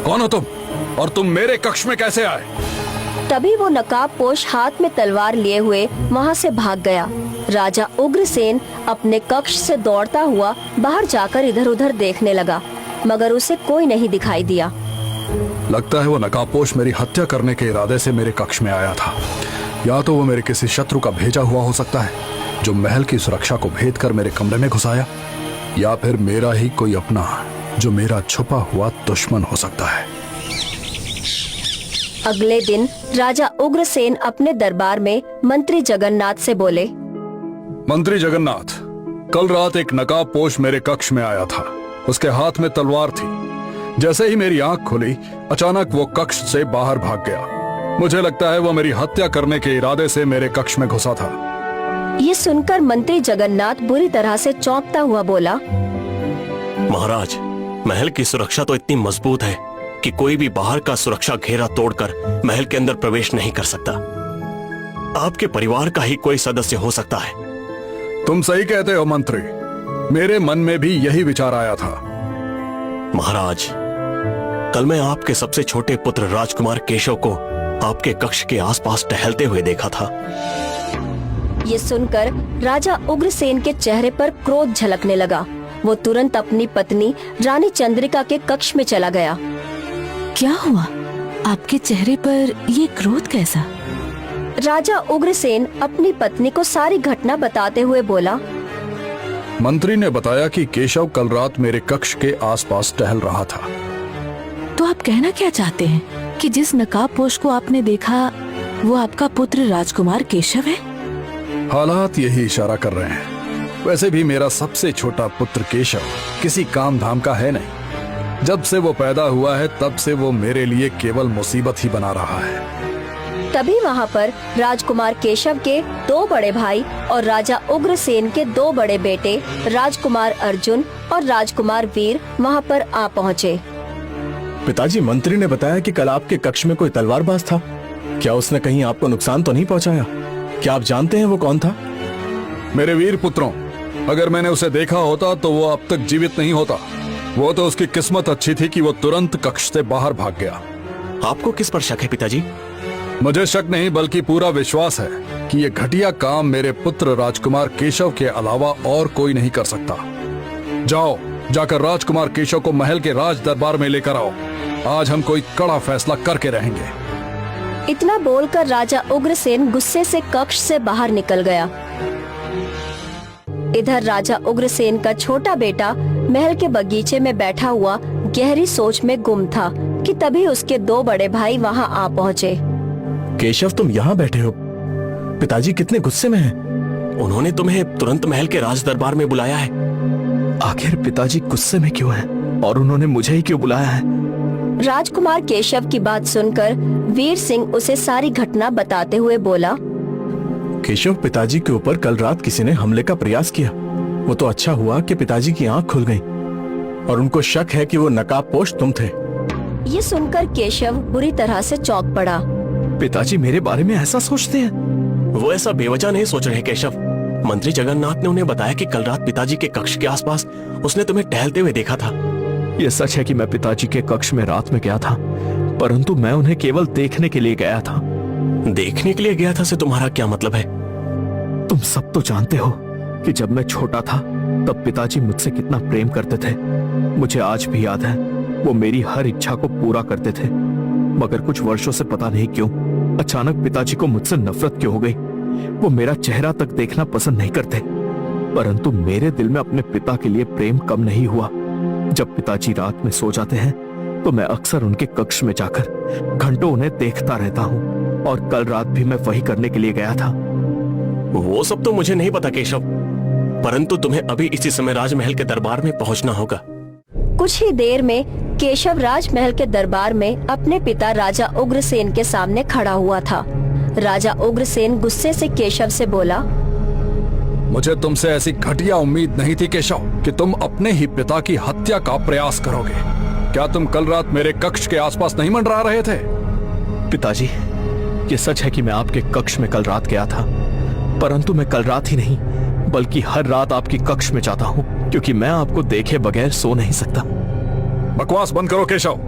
कौन हो तुम और तुम मेरे कक्ष में कैसे आए? तभी वो नकाबपोश हाथ में तलवार लिए हुए वहाँ से भाग गया। राजा उग्रसेन अपने कक्ष से दौड़ता हुआ बाहर जाकर इधर उधर देखने लगा, मगर उसे कोई नहीं दिखाई दिया। लगता है वो नकाबपोश मेरी हत्या करने के इरादे से मेरे कक्ष में आया था। या तो वो मेरे किसी शत्रु का भेजा हुआ हो सकता है जो महल की सुरक्षा को भेद कर मेरे कमरे में घुस आया, या फिर मेरा ही कोई अपना जो मेरा छुपा हुआ दुश्मन हो सकता है। अगले दिन राजा उग्रसेन अपने दरबार में मंत्री जगन्नाथ से बोले, मंत्री जगन्नाथ, कल रात एक नकाबपोश मेरे कक्ष में आया था। उसके हाथ में तलवार थी। जैसे ही मेरी आंख खुली, अचानक वो कक्ष से बाहर भाग गया। मुझे लगता है वो मेरी हत्या करने के इरादे से मेरे कक्ष में घुसा था। ये सुनकर मंत्री जगन्नाथ बुरी तरह से चौंकता हुआ बोला, महाराज, महल की सुरक्षा तो इतनी मजबूत है कि कोई भी बाहर का सुरक्षा घेरा तोड़कर महल के अंदर प्रवेश नहीं कर सकता। आपके परिवार का ही कोई सदस्य हो सकता है। तुम सही कहते हो मंत्री, मेरे मन में भी यही विचार आया था। महाराज, कल मैं आपके सबसे छोटे पुत्र राजकुमार केशव को आपके कक्ष के आसपास टहलते हुए देखा था। ये सुनकर राजा उग्रसेन के चेहरे पर क्रोध झलकने लगा। वो तुरंत अपनी पत्नी रानी चंद्रिका के कक्ष में चला गया। क्या हुआ? आपके चेहरे पर ये क्रोध कैसा? राजा उग्रसेन अपनी पत्नी को सारी घटना बताते हुए बोला, मंत्री ने बताया कि केशव कल रात मेरे कक्ष के आसपास टहल रहा था। तो आप कहना क्या चाहते हैं कि जिस नकाबपोश को आपने देखा वो आपका पुत्र राजकुमार केशव है? हालात यही इशारा कर रहे हैं। वैसे भी मेरा सबसे छोटा पुत्र केशव किसी काम धाम का है नहीं। जब से वो पैदा हुआ है तब से वो मेरे लिए केवल मुसीबत ही बना रहा है। तभी वहाँ पर राजकुमार केशव के 2 बड़े भाई और राजा उग्रसेन के 2 बड़े बेटे राजकुमार अर्जुन और राजकुमार वीर वहाँ पर आ पहुँचे। पिताजी, मंत्री ने बताया कि कल आपके कक्ष में कोई तलवारबाज था। क्या उसने कहीं आपको नुकसान तो नहीं पहुँचाया? क्या आप जानते हैं वो कौन था? मेरे वीर पुत्रों, अगर मैंने उसे देखा होता तो वो अब तक जीवित नहीं होता। वो तो उसकी किस्मत अच्छी थी कि वो तुरंत कक्ष से बाहर भाग गया। आपको किस पर शक है पिताजी? मुझे शक नहीं बल्कि पूरा विश्वास है कि ये घटिया काम मेरे पुत्र राजकुमार केशव के अलावा और कोई नहीं कर सकता। जाओ, जाकर राजकुमार केशव को महल के राज दरबार में लेकर आओ। आज हम कोई कड़ा फैसला करके रहेंगे। इतना बोलकर राजा उग्रसेन गुस्से से कक्ष से बाहर निकल गया। इधर राजा उग्रसेन का छोटा बेटा महल के बगीचे में बैठा हुआ गहरी सोच में गुम था कि तभी उसके 2 बड़े भाई वहां आ पहुँचे। केशव, तुम यहाँ बैठे हो? पिताजी कितने गुस्से में हैं। उन्होंने तुम्हें तुरंत महल के राज दरबार में बुलाया है। आखिर पिताजी गुस्से में क्यों हैं? और उन्होंने मुझे ही क्यों बुलाया है? राजकुमार केशव की बात सुनकर वीर सिंह उसे सारी घटना बताते हुए बोला, केशव, पिताजी के ऊपर कल रात किसी ने हमले का प्रयास किया। वो तो अच्छा हुआ कि पिताजी की आंख खुल गई और उनको शक है कि वो नकाबपोश तुम थे। ये सुनकर केशव बुरी तरह से चौंक पड़ा। पिताजी मेरे बारे में ऐसा सोचते हैं? वो ऐसा बेवजह नहीं सोच रहे केशव। मंत्री जगन्नाथ ने उन्हें बताया कि कल रात पिताजी के कक्ष के आसपास उसने तुम्हें टहलते हुए देखा था। ये सच है कि मैं पिताजी के कक्ष में रात में गया था, परंतु मैं उन्हें केवल देखने के लिए गया था। देखने के लिए गया था से तुम्हारा क्या मतलब है? तुम सब तो जानते हो कि जब मैं छोटा था तब पिताजी मुझसे कितना प्रेम करते थे। मुझे आज भी याद है, वो मेरी हर इच्छा को पूरा करते थे। मगर कुछ वर्षों से पता नहीं क्यों अचानक पिताजी को मुझसे नफरत क्यों हो गई। वो मेरा चेहरा तक देखना पसंद नहीं करते, परंतु मेरे दिल में अपने पिता के लिए प्रेम कम नहीं हुआ। जब पिताजी रात में सो जाते हैं तो मैं अक्सर उनके कक्ष में जाकर घंटों उन्हें देखता रहता हूँ, और कल रात भी मैं वही करने के लिए गया था। वो सब तो मुझे नहीं पता केशव, परंतु तुम्हें अभी इसी समय राजमहल के दरबार में पहुंचना होगा। कुछ ही देर में केशव राजमहल के दरबार में अपने पिता राजा उग्रसेन के सामने खड़ा हुआ था। राजा उग्रसेन गुस्से से केशव से बोला, मुझे तुमसे ऐसी घटिया उम्मीद नहीं थी केशव कि तुम अपने ही पिता की हत्या का प्रयास करोगे। क्या तुम कल रात मेरे कक्ष के आसपास नहीं मंडरा रहे थे? पिताजी, ये सच है कि मैं आपके कक्ष में कल रात गया था, परंतु मैं कल रात ही नहीं बल्कि हर रात आपके कक्ष में जाता हूँ, क्योंकि मैं आपको देखे बगैर सो नहीं सकता। बकवास बंद करो केशव।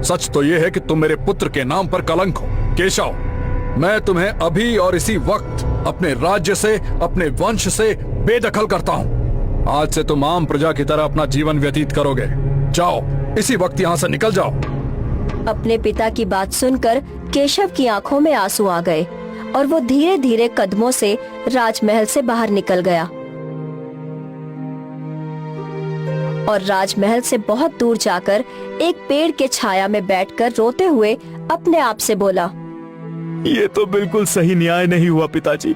सच तो यह है कि तुम मेरे पुत्र के नाम पर कलंक हो। केशव, मैं तुम्हें अभी और इसी वक्त अपने राज्य से, अपने वंश से बेदखल करता हूँ। आज से तुम आम प्रजा की तरह अपना जीवन व्यतीत करोगे। जाओ, इसी वक्त यहाँ से निकल जाओ। अपने पिता की बात सुनकर केशव की आंखों में आंसू आ गए और वो धीरे धीरे कदमों से राजमहल से बाहर निकल गया और राजमहल से बहुत दूर जाकर एक पेड़ के छाया में बैठकर रोते हुए अपने आप से बोला, ये तो बिल्कुल सही न्याय नहीं हुआ पिताजी।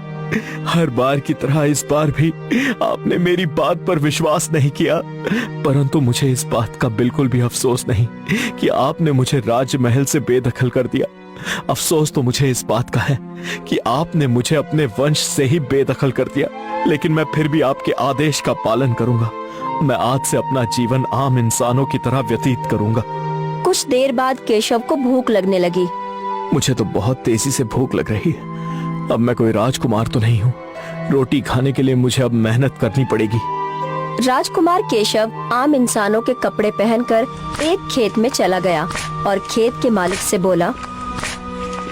हर बार की तरह इस बार भी आपने मेरी बात पर विश्वास नहीं किया। परंतु मुझे इस बात का बिल्कुल भी अफसोस नहीं कि आपने मुझे राजमहल से बेदखल कर दिया। अफसोस तो मुझे इस बात का है कि आपने मुझे अपने वंश से ही बेदखल कर दिया। लेकिन मैं फिर भी आपके आदेश का पालन करूंगा। मैं आज से अपना जीवन आम इंसानों की तरह व्यतीत करूंगा। कुछ देर बाद केशव को भूख लगने लगी। मुझे तो बहुत तेजी से भूख लग रही है। अब मैं कोई राजकुमार तो नहीं हूँ। रोटी खाने के लिए मुझे अब मेहनत करनी पड़ेगी। राजकुमार केशव आम इंसानों के कपड़े पहनकर एक खेत में चला गया और खेत के मालिक से बोला,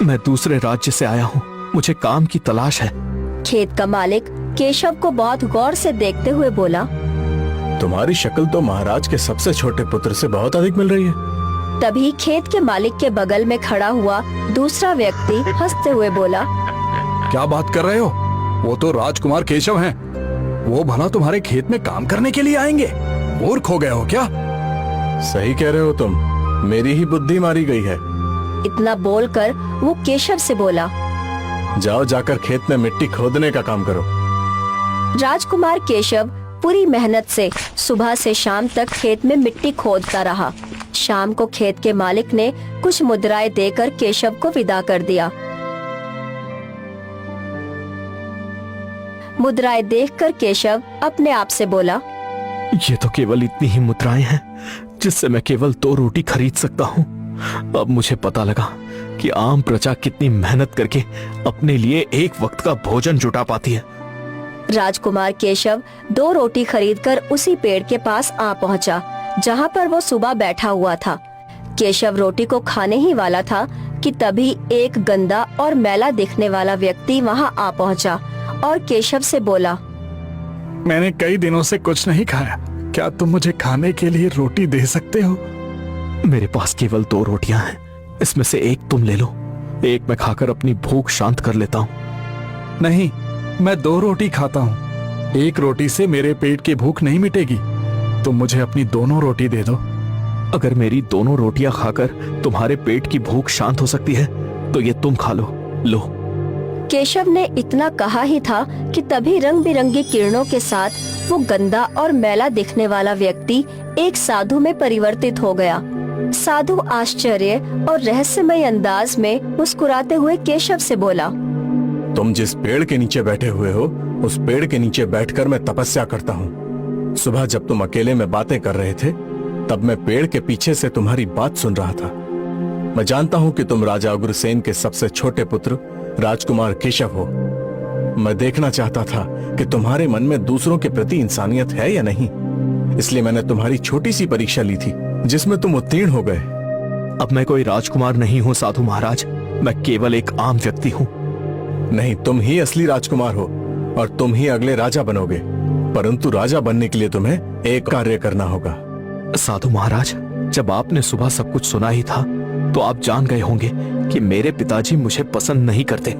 मैं दूसरे राज्य से आया हूँ, मुझे काम की तलाश है। खेत का मालिक केशव को बहुत गौर से देखते हुए बोला, तुम्हारी शक्ल तो महाराज के सबसे छोटे पुत्र से बहुत अधिक मिल रही है। तभी खेत के मालिक के बगल में खड़ा हुआ दूसरा व्यक्ति हंसते हुए बोला, क्या बात कर रहे हो? वो तो राजकुमार केशव हैं। वो भला तुम्हारे खेत में काम करने के लिए आएंगे? मूर्ख हो गए हो क्या? सही कह रहे हो तुम, मेरी ही बुद्धि मारी गई है। इतना बोलकर वो केशव से बोला, जाओ जाकर खेत में मिट्टी खोदने का काम करो। राजकुमार केशव पूरी मेहनत से सुबह से शाम तक खेत में मिट्टी खोदता रहा। शाम को खेत के मालिक ने कुछ मुद्राएं देकर केशव को विदा कर दिया। मुद्राएं देखकर केशव अपने आप से बोला, ये तो केवल इतनी ही मुद्राएं हैं जिससे मैं केवल 2 रोटी खरीद सकता हूँ। अब मुझे पता लगा कि आम प्रजा कितनी मेहनत करके अपने लिए एक वक्त का भोजन जुटा पाती है। राजकुमार केशव 2 रोटी खरीदकर उसी पेड़ के पास आ पहुंचा जहां पर वो सुबह बैठा हुआ था। केशव रोटी को खाने ही वाला था कि तभी एक गंदा और मैला दिखने वाला व्यक्ति वहां आ पहुंचा और केशव से बोला, मैंने कई दिनों से कुछ नहीं खाया। क्या तुम मुझे खाने के लिए रोटी दे सकते हो? मेरे पास केवल 2 रोटियां हैं, इसमें से एक तुम ले लो। एक मैं खाकर अपनी भूख शांत कर लेता हूँ। नहीं, मैं 2 रोटी खाता हूँ। एक रोटी से मेरे पेट की भूख नहीं मिटेगी। तुम मुझे अपनी दोनों रोटी दे दो। अगर मेरी दोनों रोटियां खाकर तुम्हारे पेट की भूख शांत हो सकती है तो ये तुम खा लो। लो। केशव ने इतना कहा ही था कि तभी रंग बिरंगी किरणों के साथ वो गंदा और मैला दिखने वाला व्यक्ति एक साधु में परिवर्तित हो गया। साधु आश्चर्य और रहस्यमय अंदाज में मुस्कुराते हुए केशव से बोला, तुम जिस पेड़ के नीचे बैठे हुए हो उस पेड़ के नीचे बैठकर मैं तपस्या करता हूँ। सुबह जब तुम अकेले में बातें कर रहे थे तब मैं पेड़ के पीछे से तुम्हारी बात सुन रहा था। मैं जानता हूँ कि तुम राजा उग्रसेन के सबसे छोटे पुत्र राजकुमार केशव हो। मैं देखना चाहता था कि तुम्हारे मन में दूसरों के प्रति इंसानियत है या नहीं, इसलिए मैंने तुम्हारी छोटी सी परीक्षा ली थी जिसमें तुम उत्तीर्ण हो गए। अब मैं कोई राजकुमार नहीं हूँ साधु महाराज, मैं केवल एक आम व्यक्ति हूँ। नहीं, तुम ही असली राजकुमार हो और तुम ही अगले राजा बनोगे। परंतु राजा बनने के लिए तुम्हें एक कार्य करना होगा। साधु महाराज, जब आपने सुबह सब कुछ सुना ही था तो आप जान गए होंगे कि मेरे पिताजी मुझे पसंद नहीं करते।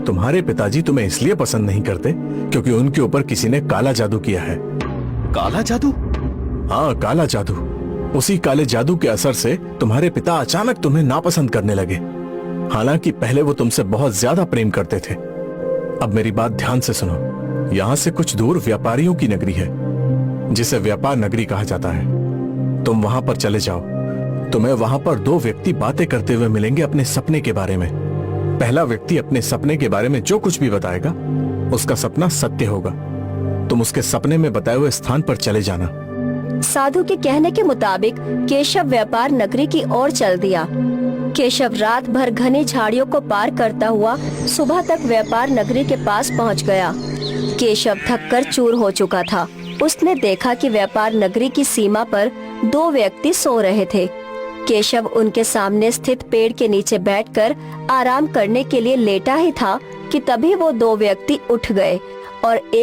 तुम्हारे पिताजी तुम्हें इसलिए पसंद नहीं करते क्योंकि उनके ऊपर किसी ने काला जादू किया है। काला जादू? हाँ, काला जादू। उसी काले जादू के असर से तुम्हारे पिता अचानक तुम्हें नापसंद करने लगे। हालांकि पहले वो तुमसे बहुत ज्यादा प्रेम करते थे। अब मेरी बात ध्यान से सुनो। यहाँ से कुछ दूर व्यापारियों की नगरी है जिसे व्यापार नगरी कहा जाता है। तुम वहां पर चले जाओ। तुम्हें वहां पर 2 व्यक्ति बातें करते हुए मिलेंगे अपने सपने के बारे में। पहला व्यक्ति अपने सपने के बारे में जो कुछ भी बताएगा उसका सपना सत्य होगा। तुम उसके सपने में बताए हुए स्थान पर चले जाना। साधु के कहने के मुताबिक केशव व्यापार नगरी की ओर चल दिया। केशव रात भर घनी झाड़ियों को पार करता हुआ सुबह तक व्यापार नगरी के पास पहुंच गया। केशव थककर चूर हो चुका था। उसने देखा कि व्यापार नगरी की सीमा पर 2 व्यक्ति सो रहे थे। केशव उनके सामने स्थित पेड़ के नीचे बैठकर आराम करने के लिए लेटा ही था कि तभी वो दो व्यक्ति उठ गए और एक